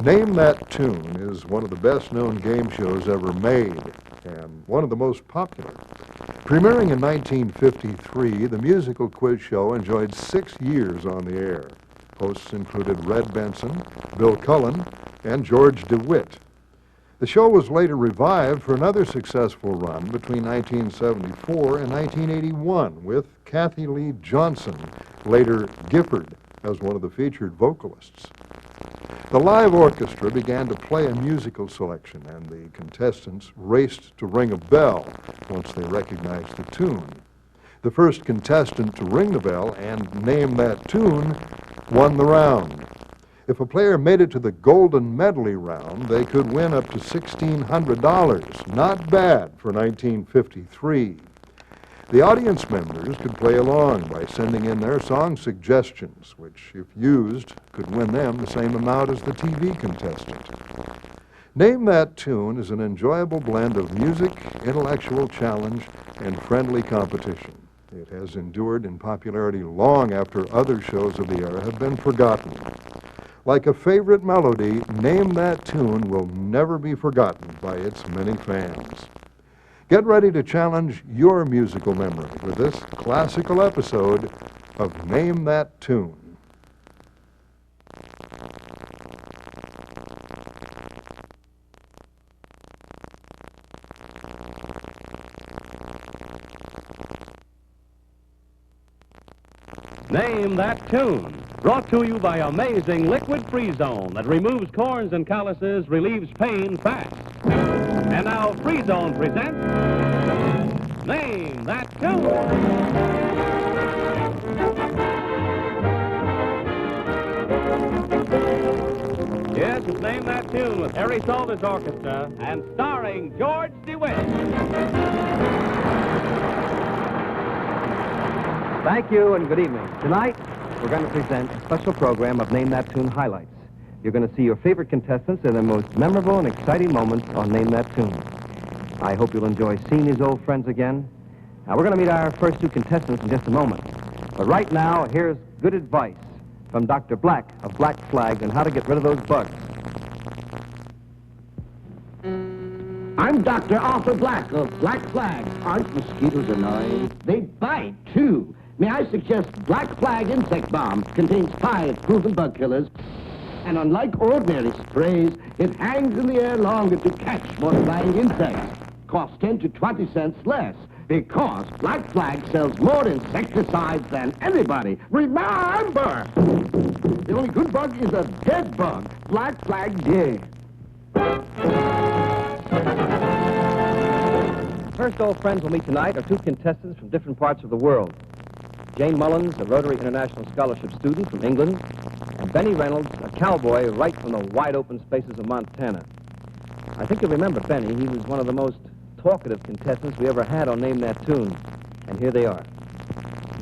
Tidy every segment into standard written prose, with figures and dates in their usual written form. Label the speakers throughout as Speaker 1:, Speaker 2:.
Speaker 1: Name That Tune is one of the best-known game shows ever made, and one of the most popular. Premiering in 1953, the musical quiz show enjoyed 6 years on the air. Hosts included Red Benson, Bill Cullen, and George DeWitt. The show was later revived for another successful run between 1974 and 1981 with Kathy Lee Johnson, later Gifford, as one of the featured vocalists. The live orchestra began to play a musical selection, and the contestants raced to ring a bell once they recognized the tune. The first contestant to ring the bell and name that tune won the round. If a player made it to the Golden Medley round, they could win up to $1,600. Not bad for 1953. The audience members could play along by sending in their song suggestions, which, if used, could win them the same amount as the TV contestant. Name That Tune is an enjoyable blend of music, intellectual challenge, and friendly competition. It has endured in popularity long after other shows of the era have been forgotten. Like a favorite melody, Name That Tune will never be forgotten by its many fans. Get ready to challenge your musical memory with this classical episode of Name That Tune.
Speaker 2: Name That Tune, brought to you by Amazing Liquid Free Zone that removes corns and calluses, relieves pain fast. And now Free Zone presents Name That Tune. Yes, it's Name That Tune with Harry Salter's orchestra and starring George DeWitt.
Speaker 3: Thank you and good evening. Tonight, we're going to present a special program of Name That Tune highlights. You're going to see your favorite contestants in their most memorable and exciting moments on Name That Tune. I hope you'll enjoy seeing these old friends again. Now, we're going to meet our first 2 contestants in just a moment. But right now, here's good advice from Dr. Black of Black Flag on how to get rid of those bugs.
Speaker 4: I'm Dr. Arthur Black of Black Flag. Aren't mosquitoes annoying? They bite, too. May I suggest Black Flag Insect Bomb contains 5 proven bug killers. And unlike ordinary sprays, it hangs in the air longer to catch more flying insects. Costs 10 to 20 cents less because Black Flag sells more insecticides than anybody. Remember, the only good bug is a dead bug. Black Flag dead.
Speaker 3: First old friends we'll meet tonight are 2 contestants from different parts of the world. Jane Mullins, a Rotary International Scholarship student from England, and Benny Reynolds, a cowboy right from the wide-open spaces of Montana. I think you'll remember Benny. He was one of the most talkative contestants we ever had on Name That Tune. And here they are.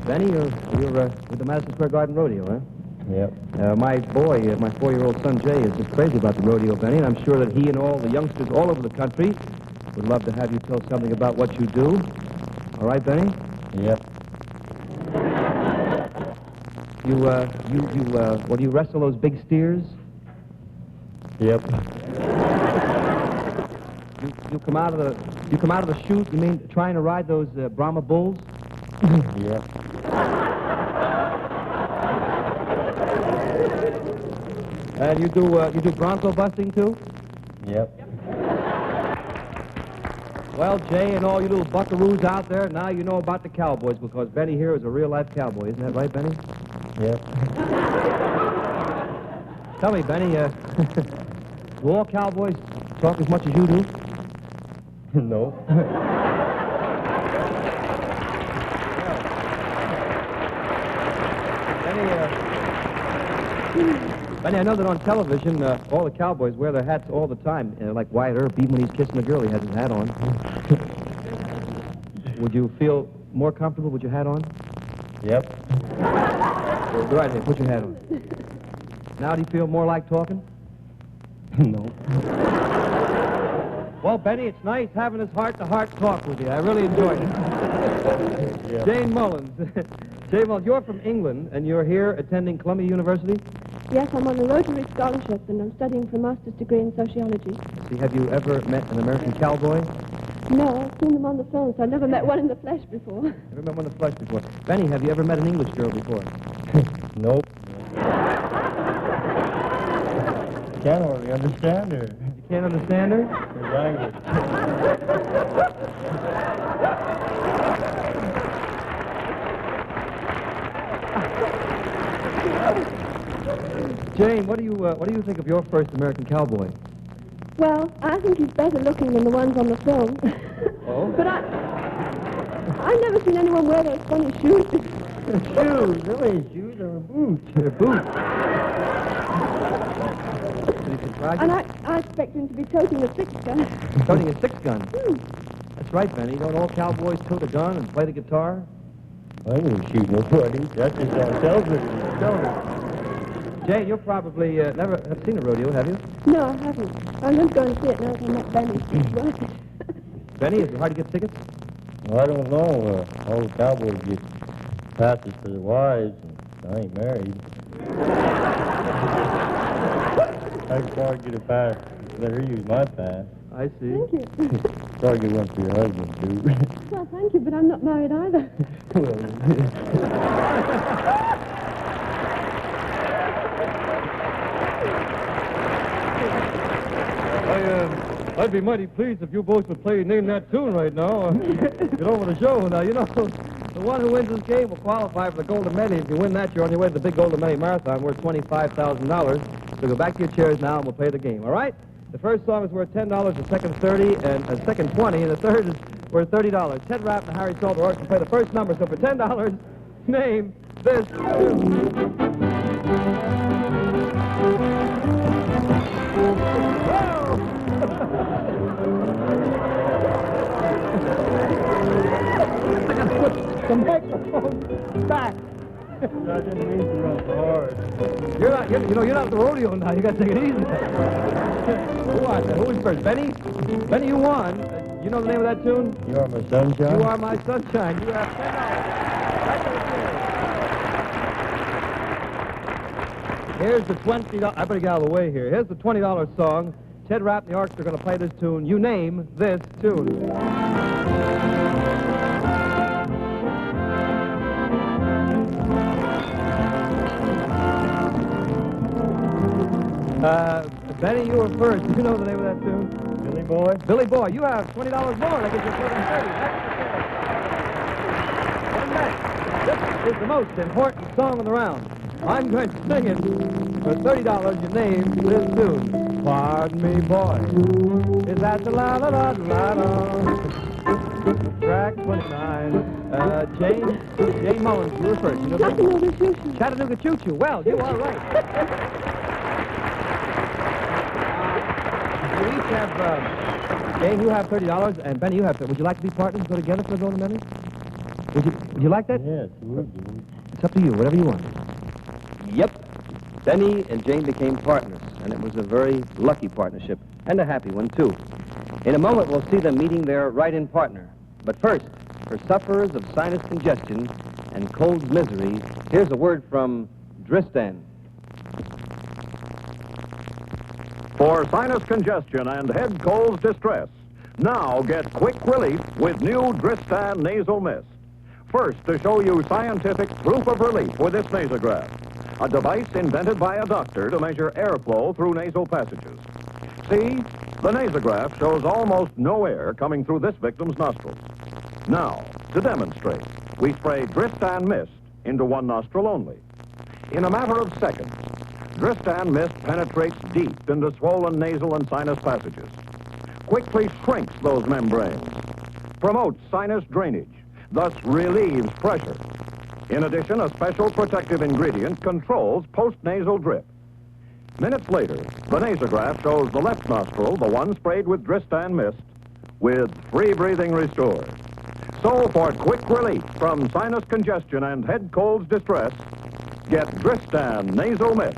Speaker 3: Benny, you're with the Madison Square Garden Rodeo, huh?
Speaker 5: Yep.
Speaker 3: My boy, my 4-year-old son Jay, is just crazy about the rodeo, Benny, and I'm sure that he and all the youngsters all over the country would love to have you tell something about what you do. All right, Benny?
Speaker 5: Yep.
Speaker 3: Do you wrestle those big steers?
Speaker 5: Yep.
Speaker 3: You come out of the chute, you mean trying to ride those Brahma bulls?
Speaker 5: Yep.
Speaker 3: And you do bronco busting too?
Speaker 5: Yep.
Speaker 3: Well, Jay and all you little buckaroos out there, now you know about the cowboys because Benny here is a real-life cowboy. Isn't that right, Benny?
Speaker 5: Yep.
Speaker 3: Tell me, Benny, do all cowboys talk as much as you do?
Speaker 5: No.
Speaker 3: Benny, I know that on television, all the cowboys wear their hats all the time, like Wyatt Earp, even when he's kissing a girl, he has his hat on. Would you feel more comfortable with your hat on?
Speaker 5: Yep.
Speaker 3: Well, go right ahead, put your hat on. Now do you feel more like talking?
Speaker 5: No.
Speaker 3: Well, Benny, it's nice having this heart-to-heart talk with you. I really enjoyed it.
Speaker 5: Yep.
Speaker 3: Jane Mullins. Jane Mullins, you're from England, and you're here attending Columbia University?
Speaker 6: Yes, I'm on a Rotary scholarship, and I'm studying for a master's degree in sociology.
Speaker 3: See, have you ever met an American cowboy?
Speaker 6: No, I've seen them on the phone, so I've never met one in the flesh before.
Speaker 3: Never met one in the flesh before. Benny, have you ever met an English girl before?
Speaker 5: Nope. Can't hardly understand her.
Speaker 3: You can't understand her?
Speaker 5: Her language.
Speaker 3: Jane, what do you think of your first American cowboy?
Speaker 6: Well, I think he's better looking than the ones on the film.
Speaker 3: Oh?
Speaker 6: But I've never seen anyone wear those funny shoes.
Speaker 5: Shoes, really, shoes or boots?
Speaker 3: They're boots. Did he surprise
Speaker 6: And
Speaker 3: you?
Speaker 6: I expect him to be toting a six-gun.
Speaker 3: Toting a six-gun. That's right, Benny. Don't all cowboys tote a gun and play the guitar?
Speaker 5: I didn't shoot nobody. That's just on television.
Speaker 3: Jane, you probably never have seen a rodeo, have you?
Speaker 6: No, I haven't. I'm going to go and see it now that I'm not Benny. It's worth it.
Speaker 3: Benny, is it hard to get tickets?
Speaker 5: Well, I don't know. All the cowboys get passes for their wives, and I ain't married. I can hard get a pass. You better use my pass.
Speaker 3: I see.
Speaker 6: Thank you.
Speaker 5: Try to get one for your husband, too.
Speaker 6: Well, thank you, but I'm not married either.
Speaker 7: I'd be mighty pleased if you both would play Name That Tune right now. Get over the show. Now, you know, the one who wins this game will qualify for the Golden Medley. If you win that, you're on your way to the big Golden Medley Marathon worth $25,000. So go back to your chairs now and we'll play the game, all right? The first song is worth $10, the second $30, and the second $20, and the third is worth $30. Ted Rapp and Harry Salter will play the first number. So for $10, name this tune. The microphone back.
Speaker 5: I didn't mean to run so hard.
Speaker 7: You're not at the rodeo now. You got to take it easy. Who won? Who was first? Benny? Benny, you won. You know the name of that tune?
Speaker 5: You are my sunshine.
Speaker 7: You Are My Sunshine. You have $10. Here's the $20. I better get out of the way here. Here's the $20 song. Ted Rapp and the Orchestra are going to play this tune. You name this tune. Benny, you were first. You know the name of that tune?
Speaker 5: Billy Boy.
Speaker 7: Billy Boy, you have $20 more. That gives you $30. One minute. This is the most important song of the round. I'm going to sing it. For $30, you name this tune. Pardon me, boy. Is that the la-la-la-la-la? Track 29. Jane Mullins, you were first. You know
Speaker 6: Chattanooga Choo-Choo.
Speaker 7: Chattanooga Choo-Choo. Well, you are right. You each have, Jane, you have $30, and Benny, you have $30. Would you like to be partners and go together for the Golden Medley? Would you like that?
Speaker 5: Yes, you would be.
Speaker 3: It's up to you, whatever you want. Yep. Benny and Jane became partners, and it was a very lucky partnership, and a happy one, too. In a moment, we'll see them meeting their write-in partner. But first, for sufferers of sinus congestion and cold misery, here's a word from Dristan.
Speaker 8: For sinus congestion and head cold distress, now get quick relief with new Dristan Nasal Mist. First, to show you scientific proof of relief with this nasograph, a device invented by a doctor to measure airflow through nasal passages. See, the nasograph shows almost no air coming through this victim's nostrils. Now, to demonstrate, we spray Dristan Mist into one nostril only. In a matter of seconds, Dristan Mist penetrates deep into swollen nasal and sinus passages, quickly shrinks those membranes, promotes sinus drainage, thus relieves pressure. In addition, a special protective ingredient controls post-nasal drip. Minutes later, the nasograph shows the left nostril, the one sprayed with Dristan Mist, with free breathing restored. So for quick relief from sinus congestion and head cold's distress, get Dristan Nasal Mist.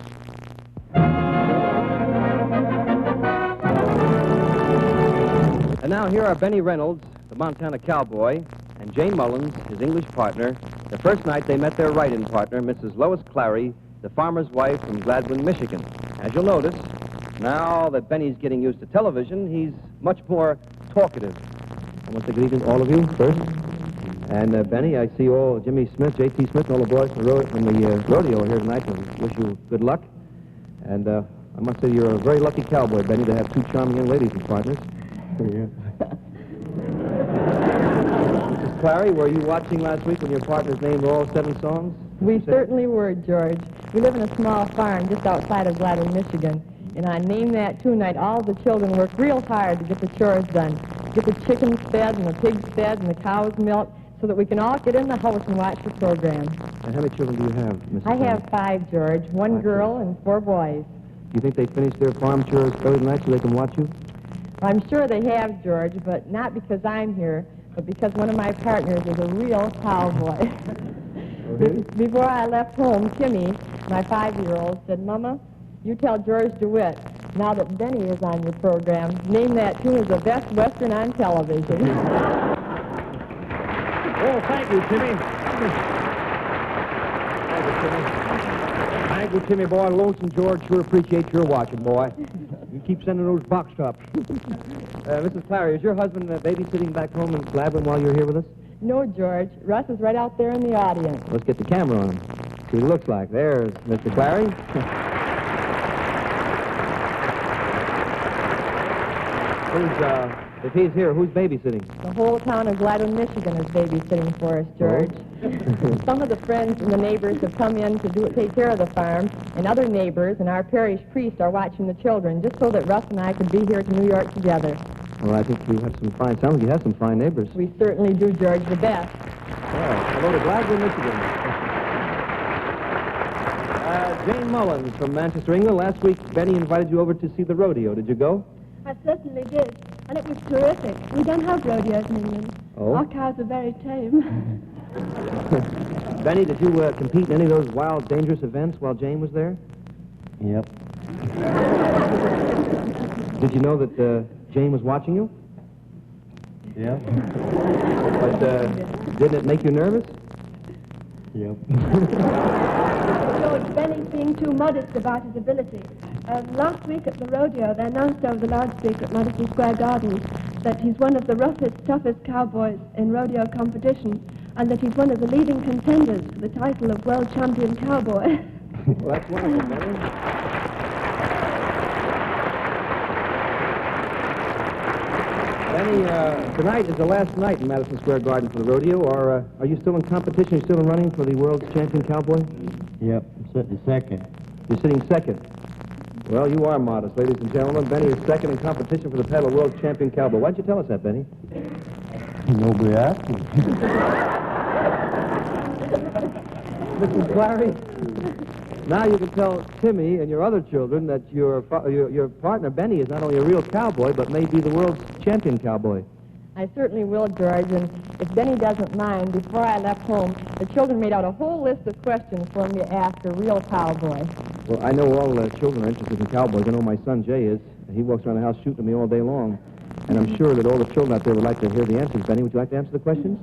Speaker 3: And now here are Benny Reynolds, the Montana cowboy, and Jane Mullins, his English partner, the first night they met their write-in partner, Mrs. Lois Clary, the farmer's wife from Gladwin, Michigan. As you'll notice, now that Benny's getting used to television, he's much more talkative. I want to say good evening to all of you first. And Benny, I see all Jimmy Smith, J.T. Smith, and all the boys from the rodeo here tonight, and wish you good luck. And I must say you're a very lucky cowboy, Benny, to have two charming young ladies as partners. Mrs. Clary, were you watching last week when your partners named all 7 songs?
Speaker 9: We certainly were, George. We live in a small farm just outside of Gladwin, Michigan. And I named that tune night. All the children work real hard to get the chores done. Get the chickens fed and the pigs fed and the cows milked so that we can all get in the house and watch the program.
Speaker 3: And how many children do you have, Mrs.
Speaker 9: I
Speaker 3: Clary?
Speaker 9: have 5, George. 1 girl and 4 boys.
Speaker 3: Do you think they finished their farm chores early tonight so they can watch you?
Speaker 9: I'm sure they have, George, but not because I'm here, but because one of my partners is a real cowboy. Before I left home, Timmy, my 5-year-old, said, Mama, you tell George DeWitt, now that Benny is on your program, name that tune as the best Western on television.
Speaker 2: Oh, thank you, Timmy.
Speaker 3: Thank you, Timmy, boy. Lonesome George sure appreciates your watching, boy. You keep sending those box tops. Mrs. Clary, is your husband babysitting back home in Gladwin while you're here with us?
Speaker 9: No, George. Russ is right out there in the audience.
Speaker 3: Let's get the camera on him. See what he looks like. There's Mr. Clary. If he's here, who's babysitting?
Speaker 9: The whole town of Gladwin, Michigan is babysitting for us, George. Some of the friends and the neighbors have come in to take care of the farm, and other neighbors and our parish priest are watching the children, just so that Russ and I could be here to New York together.
Speaker 3: Well, I think you have some fine, sounds like you have some fine neighbors.
Speaker 9: We certainly do, George, the best.
Speaker 3: Well, hello to Gladwin, Michigan. Jane Mullins from Manchester, England. Last week, Benny invited you over to see the rodeo. Did you go?
Speaker 6: I certainly did, and it was terrific. We don't have rodeos in England.
Speaker 3: Oh?
Speaker 6: Our cows are very tame.
Speaker 3: Benny, did you compete in any of those wild, dangerous events while Jane was there?
Speaker 5: Yep.
Speaker 3: Did you know that Jane was watching you?
Speaker 5: Yep.
Speaker 3: But didn't it make you nervous?
Speaker 5: Yep.
Speaker 6: George, Benny's being too modest about his ability. Last week at the rodeo, they announced over the loudspeaker at Madison Square Garden that he's one of the roughest, toughest cowboys in rodeo competition, and that he's one of the leading contenders for the title of World Champion Cowboy.
Speaker 3: Well, that's wonderful, Benny. Benny, tonight is the last night in Madison Square Garden for the rodeo, or are you still in competition? Are you still in running for the World's Champion Cowboy?
Speaker 5: Yep. I'm sitting second.
Speaker 3: You're sitting second. Well, you are modest, ladies and gentlemen. Benny is second in competition for the title of World Champion Cowboy. Why'd you tell us that, Benny?
Speaker 5: Nobody asked me.
Speaker 3: Mrs. Clary, now you can tell Timmy and your other children that your partner, Benny, is not only a real cowboy, but may be the world's champion cowboy.
Speaker 9: I certainly will, George, and if Benny doesn't mind, before I left home, the children made out a whole list of questions for me to ask a real cowboy.
Speaker 3: Well, I know all children are interested in cowboys. I know my son, Jay, is. He walks around the house shooting me all day long. And I'm sure that all the children out there would like to hear the answers. Benny, would you like to answer the questions?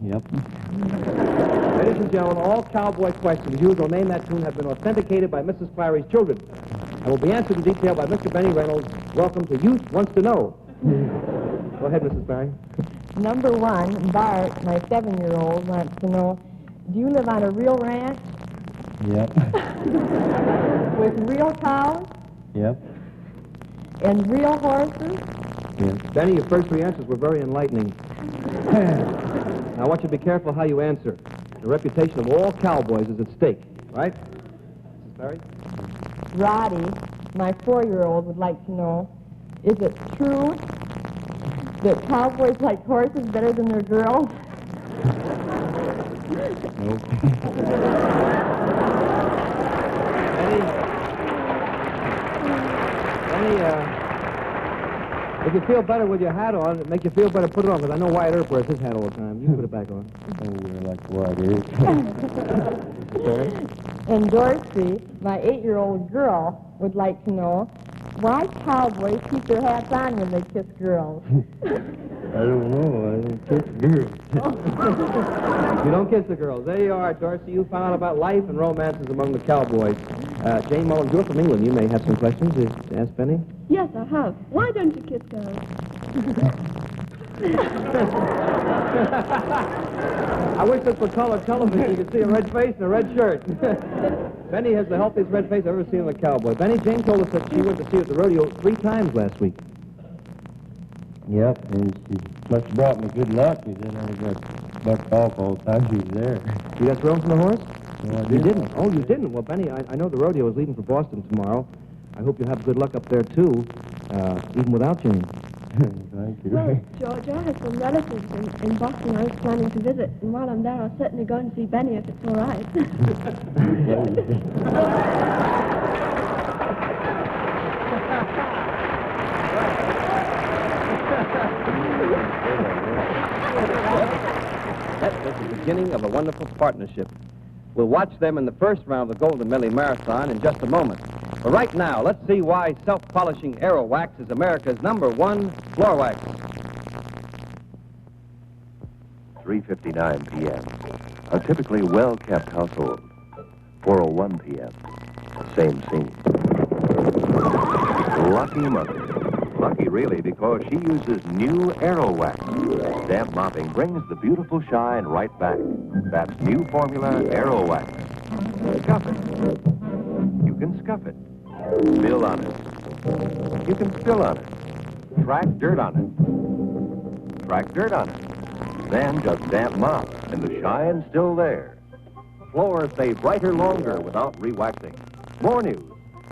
Speaker 5: Yep.
Speaker 3: Ladies and gentlemen, all cowboy questions used or name that tune have been authenticated by Mrs. Clary's children and will be answered in detail by Mr. Benny Reynolds. Welcome to Youth Wants to Know. Go ahead, Mrs. Clary.
Speaker 9: Number 1, Bart, my 7-year-old, wants to know, do you live on a real ranch
Speaker 5: Yep.
Speaker 9: with real cows
Speaker 5: Yep.
Speaker 9: and real horses?
Speaker 5: Yes.
Speaker 3: Benny, your first 3 answers were very enlightening. Now, I want you to be careful how you answer. The reputation of all cowboys is at stake, right? Mrs. Clary?
Speaker 9: Roddy, my 4-year-old, would like to know, is it true that cowboys like horses better than their girls?
Speaker 5: Nope.
Speaker 3: Benny, if you feel better with your hat on, it makes you feel better, put it on, because I know Wyatt Earp wears his hat all the time. You put it back on.
Speaker 5: Oh, we're like what is.
Speaker 3: Sorry?
Speaker 9: And Dorsey, my 8-year-old girl, would like to know, why cowboys keep their hats on when they kiss girls?
Speaker 5: I don't know. I don't kiss girls.
Speaker 3: You don't kiss the girls. There you are, George. So you found out about life and romances among the cowboys. Jane Mullins, you're from England. You may have some questions to ask Benny.
Speaker 6: Yes, I have. Why don't you kiss girls?
Speaker 3: I wish this were color television. You could see a red face and a red shirt. Benny has the healthiest red face I've ever seen in a cowboy. Benny, Jane told us that she went to see you at the rodeo 3 times last week.
Speaker 5: Yep, and she must have brought me good luck, because then I got bucked off all the time she was there.
Speaker 3: You got thrown from the horse?
Speaker 5: No, I
Speaker 3: You didn't? Oh, you didn't? Well, Benny, I know the rodeo is leaving for Boston tomorrow. I hope you have good luck up there, too, even without Jane.
Speaker 5: Thank you.
Speaker 6: Well, George, I have some relatives in Boston I was planning to visit, and while I'm there, I'll certainly go and see Benny if it's all right.
Speaker 3: That was the beginning of a wonderful partnership. We'll watch them in the first round of the Golden Millie Marathon in just a moment. But right now, let's see why self-polishing Aero Wax is America's #1 floor wax.
Speaker 10: 3:59 p.m. A typically well-kept household. 4:01 p.m. Same scene. Lucky mother. Lucky really because she uses new Aero Wax. Damp mopping brings the beautiful shine right back. That's new formula Aero Wax. Scuff it. You can scuff it. Spill on it. You can spill on it. Track dirt on it. Track dirt on it. Then just damp mop, and the shine's still there. Floors stay brighter longer without re-waxing. More news.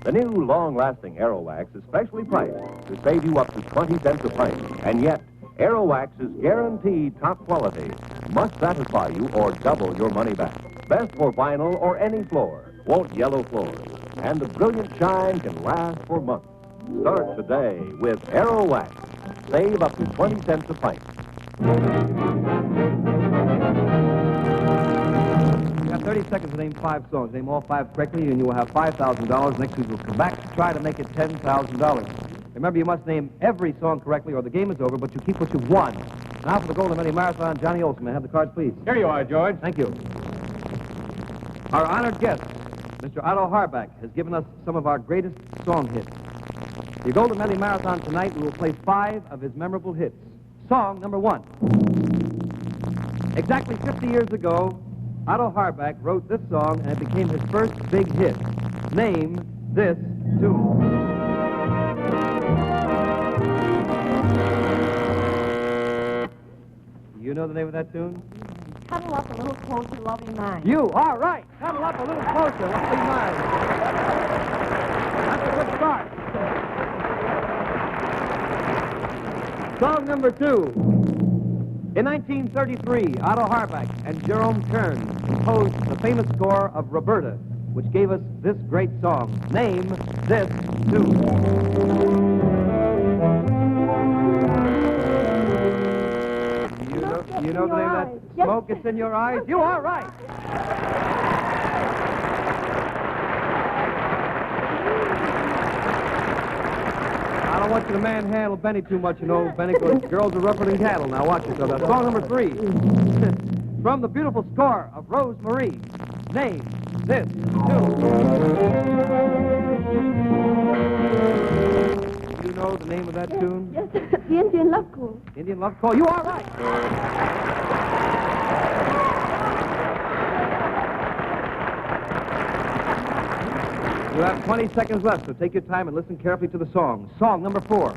Speaker 10: The new long-lasting Aero Wax is specially priced to save you up to 20 cents a pint. And yet, Aero Wax is guaranteed top quality. Must satisfy you or double your money back. Best for vinyl or any floor. Won't yellow floors. And the brilliant shine can last for months. Start today with Aero Wax. Save up to 20 cents a pint.
Speaker 3: You have 30 seconds to name 5 songs. Name all 5 correctly, and you will have $5,000. Next week, we'll come back to try to make it $10,000. Remember, you must name every song correctly, or the game is over, but you keep what you've won. Now for the Golden Millie Marathon, Johnny Olson. May I have the cards, please?
Speaker 2: Here you are, George.
Speaker 3: Thank you. Our honored guest, Mr. Otto Harbach, has given us some of our greatest song hits. The Golden Millie Marathon tonight, we will play 5 of his memorable hits. Song number 1. Exactly 50 years ago, Otto Harbach wrote this song, and it became his first big hit. Name this tune. You know the name of that tune?
Speaker 9: Cuddle up a little closer, lovey mine.
Speaker 3: You are right. Cuddle up a little closer. Lovely mine. That's a good start. Song number 2. In 1933, Otto Harbach and Jerome Kern composed the famous score of Roberta, which gave us this great song. Name this tune. You know the name of that?
Speaker 6: Yes.
Speaker 3: Smoke, It's in Your Eyes? You are right. I don't want you to manhandle Benny too much, you know, Benny, because girls are rougher than cattle. Now watch yourself. That's song number 3. From the beautiful score of Rose Marie. Name this tune. You know the name of that tune?
Speaker 6: Yes, the Indian Love Call.
Speaker 3: Indian Love Call. You are right. You have 20 seconds left, so take your time and listen carefully to the song. Song number 4.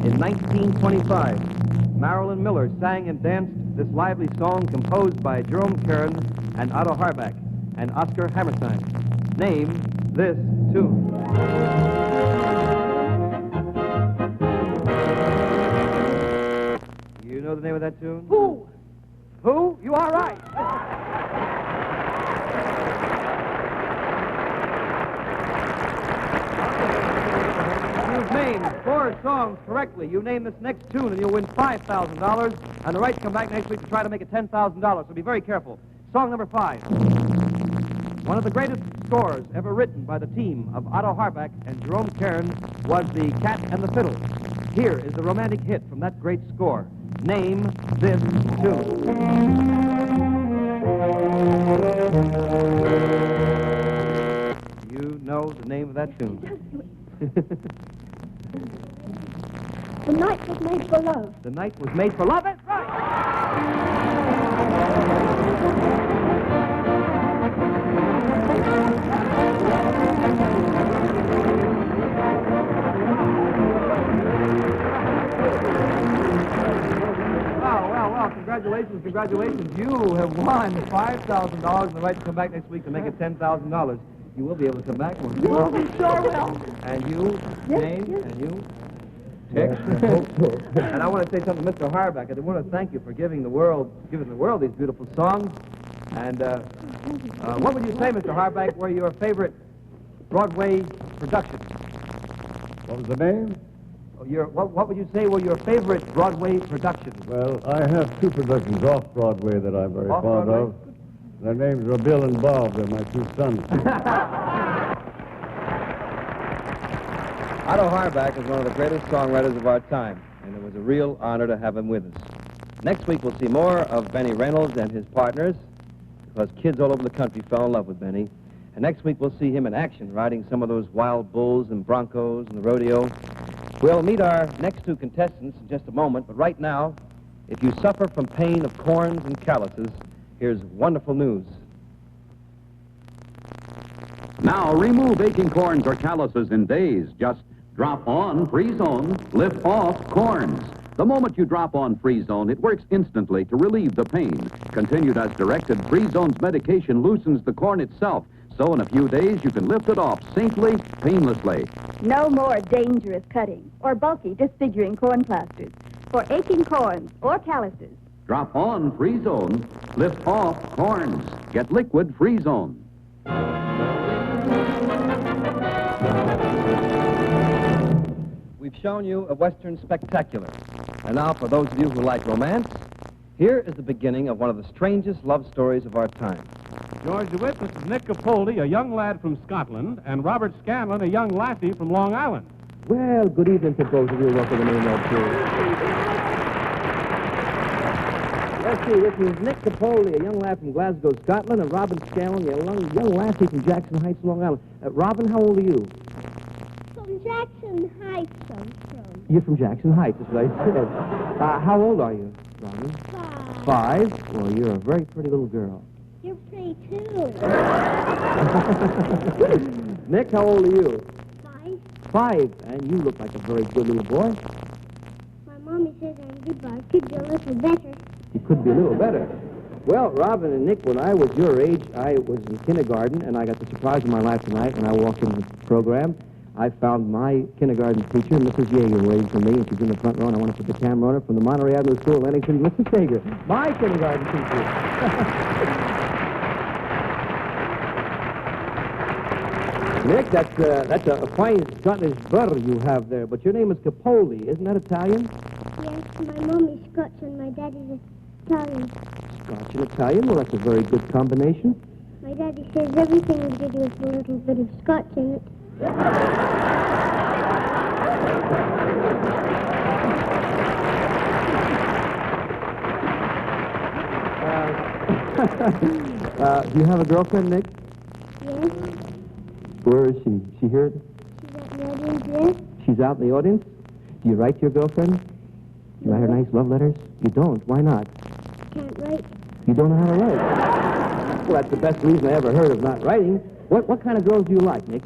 Speaker 3: In 1925, Marilyn Miller sang and danced this lively song composed by Jerome Kern and Otto Harbach and Oscar Hammerstein. Name this tune. You know the name of that tune?
Speaker 9: Who?
Speaker 3: Who? You are right. You've named 4 songs correctly. You name this next tune and you'll win $5,000 and the right to come back next week to try to make it $10,000. So be very careful. Song number 5. One of the greatest scores ever written by the team of Otto Harbach and Jerome Kern was The Cat and the Fiddle. Here is the romantic hit from that great score. Name this tune. You know the name of that tune.
Speaker 6: The night was made for love.
Speaker 3: The night was made for love. That's right. Well, congratulations. You have won $5,000 and the right to come back next week to make it $10,000. You will be able to come back, won't you?
Speaker 6: Oh, we sure will.
Speaker 3: And you,
Speaker 6: Yes,
Speaker 3: Jane,
Speaker 6: yes.
Speaker 3: and you, Dick. And I want to say something to Mr. Harback. I want to thank you for giving the world these beautiful songs. And what would you say, Mr. Harback, were your favorite Broadway productions?
Speaker 11: What was the name?
Speaker 3: What would you say were your favorite Broadway productions?
Speaker 11: Well, I have two productions off Broadway that I'm very fond
Speaker 3: Off-Broadway?
Speaker 11: of. Their names are Bill and Bob. They're my two sons.
Speaker 3: Otto Harback is one of the greatest songwriters of our time, and it was a real honor to have him with us. Next week, we'll see more of Benny Reynolds and his partners, because kids all over the country fell in love with Benny. And next week, we'll see him in action, riding some of those wild bulls and broncos and the rodeo. We'll meet our next two contestants in just a moment, but right now, if you suffer from pain of corns and calluses, here's wonderful news.
Speaker 12: Now, remove aching corns or calluses in days. Just drop on Free Zone, lift off corns. The moment you drop on Free Zone, it works instantly to relieve the pain. Continued as directed, Free Zone's medication loosens the corn itself. So in a few days, you can lift it off safely, painlessly.
Speaker 13: No more dangerous cutting or bulky, disfiguring corn plasters for aching corns or calluses.
Speaker 12: Drop on Free Zone, lift off corns. Get liquid Free Zone.
Speaker 3: We've shown you a Western spectacular. And now, for those of you who like romance, here is the beginning of one of the strangest love stories of our time.
Speaker 2: George DeWitt, this is Nick Capaldi, a young lad from Scotland, and Robert Scanlon, a young lassie from Long Island.
Speaker 3: Well, good evening to both of you. Welcome to the main Let's see, this is Nick Capaldi, a young lad from Glasgow, Scotland, and Robin Scanlon, a young lassie from Jackson Heights, Long Island. Robin, how old are you?
Speaker 14: From Jackson Heights, I'm from.
Speaker 3: You're from Jackson Heights, is what I said. How old are you, Robin?
Speaker 14: 5.
Speaker 3: 5? Well, you're a very pretty little girl.
Speaker 14: You're pretty too.
Speaker 3: Nick, how old are you?
Speaker 14: 5.
Speaker 3: 5, and you look like a very good little boy.
Speaker 14: My mommy says I'm good, but I could be a little better.
Speaker 3: You could be a little better. Well, Robin and Nick, when I was your age, I was in kindergarten, and I got the surprise of my life tonight when I walked into the program. I found my kindergarten teacher, Mrs. Yeager, waiting for me, and she's in the front row, and I want to put the camera on her from the Monterey Avenue School, Atlantic City, Mrs. Yeager, my kindergarten teacher. Nick, that's a fine Scottish burr you have there, but your name is Capaldi. Isn't that Italian?
Speaker 14: Yes, my mommy's Scotch and my daddy's Italian.
Speaker 3: Scotch and Italian? Well, that's a very good combination.
Speaker 14: My daddy says everything is good with a little bit of Scotch in it.
Speaker 3: Do you have a girlfriend, Nick?
Speaker 14: Yes.
Speaker 3: Where is she? She here?
Speaker 14: She's at the audience, yes.
Speaker 3: She's out in the audience? Do you write to your girlfriend? Do you write her nice love letters? You don't. Why not?
Speaker 14: Can't write.
Speaker 3: You don't know how to write. Well, that's the best reason I ever heard of not writing. What kind of girls do you like, Nick?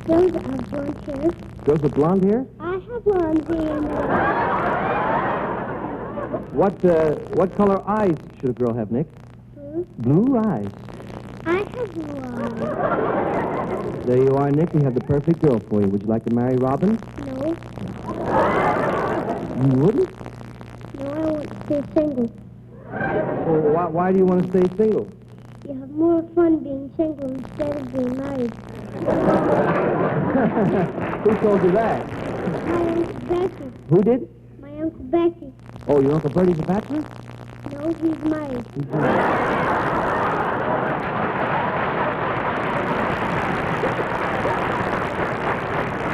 Speaker 14: Girls that have blonde hair.
Speaker 3: Girls with blonde hair?
Speaker 14: I have blonde hair.
Speaker 3: What color eyes should a girl have, Nick?
Speaker 14: Blue.
Speaker 3: Blue eyes.
Speaker 14: I have blue eyes.
Speaker 3: There you are, Nick. We have the perfect girl for you. Would you like to marry Robin?
Speaker 14: No.
Speaker 3: You wouldn't?
Speaker 14: No, I want to stay single.
Speaker 3: Well, why do you want to stay single?
Speaker 14: You have more fun being single instead of being married.
Speaker 3: Who told you that?
Speaker 14: My Uncle Becky.
Speaker 3: Who did?
Speaker 14: My Uncle Becky.
Speaker 3: Oh, your Uncle Bertie's a bachelor?
Speaker 14: No, he's married.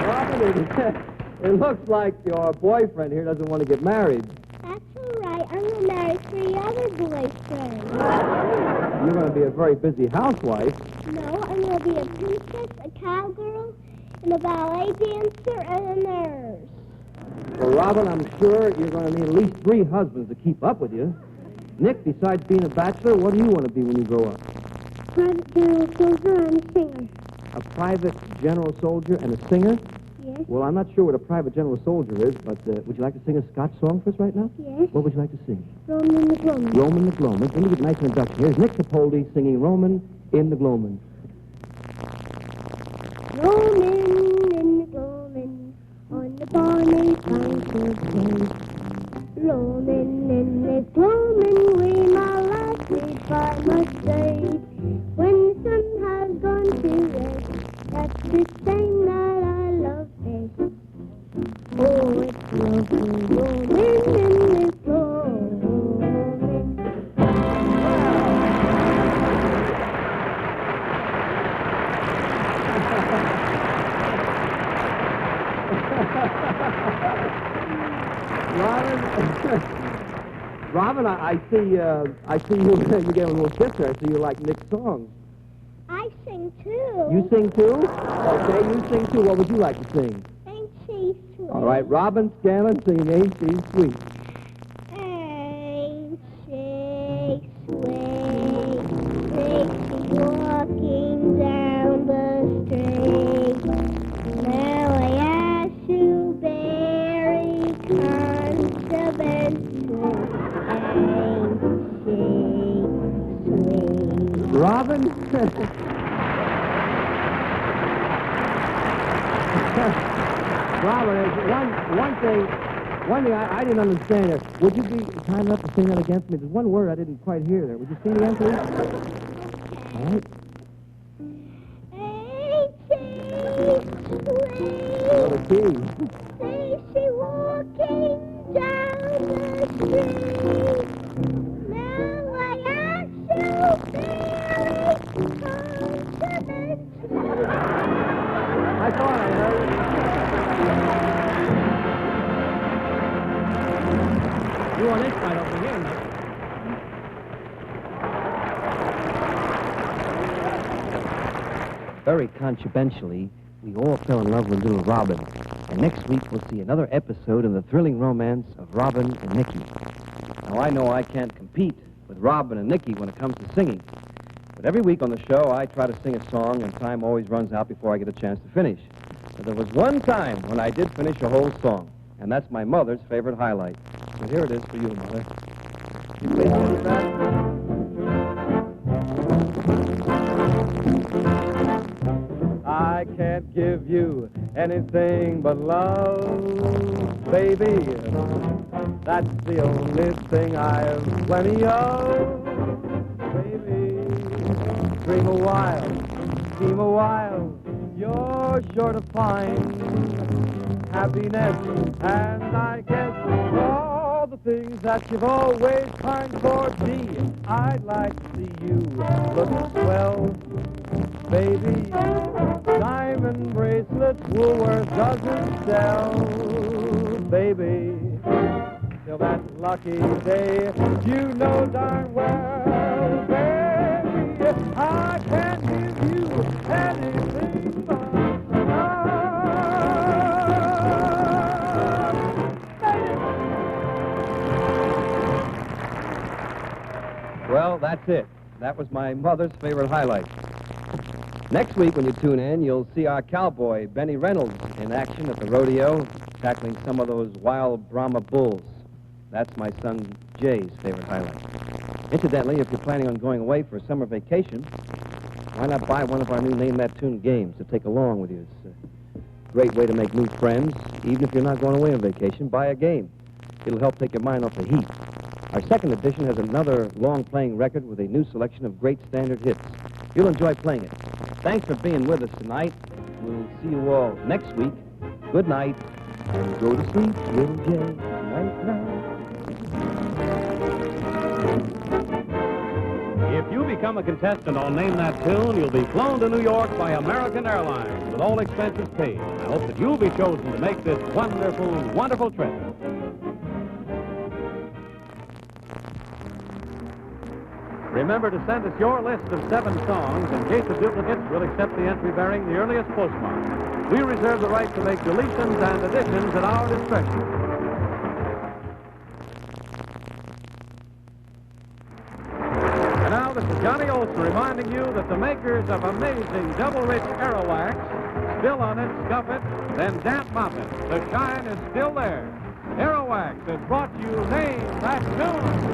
Speaker 3: Robin, it looks like your boyfriend here doesn't want to get married.
Speaker 14: That's all 3 other boys' friends.
Speaker 3: You're going to be a very busy housewife.
Speaker 14: No, I'm going to be a princess, a cowgirl, and a ballet dancer, and a nurse.
Speaker 3: Well, Robin, I'm sure you're going to need at least 3 husbands to keep up with you. Nick, besides being a bachelor, what do you want to be when you grow up?
Speaker 14: Private general soldier and a singer.
Speaker 3: A private general soldier and a singer?
Speaker 14: Yes.
Speaker 3: Well, I'm not sure what a private general soldier is, but would you like to sing a Scotch song for us right now?
Speaker 14: Yes.
Speaker 3: What would you like to sing?
Speaker 14: Roman in the Gloaming.
Speaker 3: Roman the Gloaming. Let me get a nice introduction. Here's Nick Capaldi singing Roman in the Gloaming.
Speaker 14: Roman in the Gloaming, on the barney council place. Roman in the Gloaming, we my last sleep, I must say. When the sun has gone to rest, that's the same that I love best. Oh, it's lovely, Roman in the Gloaming.
Speaker 3: Robin, I see you get a little sister. I see you like Nick's songs.
Speaker 14: I sing too.
Speaker 3: You sing too? Okay, you sing too. What would you like to sing?
Speaker 14: Ain't she sweet?
Speaker 3: All right, Robin Scanlon singing Ain't She Sweet.
Speaker 14: Ain't she sweet? Tracy walking down the street. Now I ask you very confidential. Ain't she sweet?
Speaker 3: Robin? Robin, one thing I didn't understand there. Would you be kind enough to sing that again for me? There's one word I didn't quite hear there. Would you sing it again, please? All right.
Speaker 14: Ain't she sweet?
Speaker 3: Another key.
Speaker 14: Tracy walking down the street. Now I ask you very confidentially.
Speaker 3: I thought I heard it.
Speaker 2: You on this side over here, Nick.
Speaker 3: Very confidentially, we all fell in love with little Robin. And next week we'll see another episode in the thrilling romance of Robin and Nicky. Now, I know I can't compete with Robin and Nicky when it comes to singing. But every week on the show, I try to sing a song, and time always runs out before I get a chance to finish. But there was one time when I did finish a whole song, and that's my mother's favorite highlight. So here it is for you, Mother. I can't give you anything but love, baby. That's the only thing I have plenty of, baby. Dream a while, scheme a while, you're sure to find happiness, and I guess all the things that you've always pined for. Gee, I'd like to see you look swell, baby. Diamond bracelets Woolworth doesn't sell, baby. Till that lucky day, you know darn well, baby, I can't give you anything but love. Well, that's it. That was my mother's favorite highlight. Next week, when you tune in, you'll see our cowboy, Benny Reynolds, in action at the rodeo, tackling some of those wild Brahma bulls. That's my son Jay's favorite highlight. Incidentally, if you're planning on going away for a summer vacation, why not buy one of our new Name That Tune games to take along with you? It's a great way to make new friends. Even if you're not going away on vacation, buy a game. It'll help take your mind off the heat. Our second edition has another long-playing record with a new selection of great standard hits. You'll enjoy playing it. Thanks for being with us tonight. We'll see you all next week. Good night, and go to sleep, little Jay. Night, night.
Speaker 2: If you become a contestant on Name That Tune, you'll be flown to New York by American Airlines with all expenses paid. I hope that you'll be chosen to make this wonderful, wonderful trip. Remember to send us your list of 7 songs. In case of duplicates, we'll accept the entry bearing the earliest postmark. We reserve the right to make deletions and additions at our discretion. And now, this is Johnny Olson reminding you that the makers of amazing double-rich Aerowax, spill on it, scuff it, then damp mop it. The shine is still there. Aerowax has brought you Name That Tune.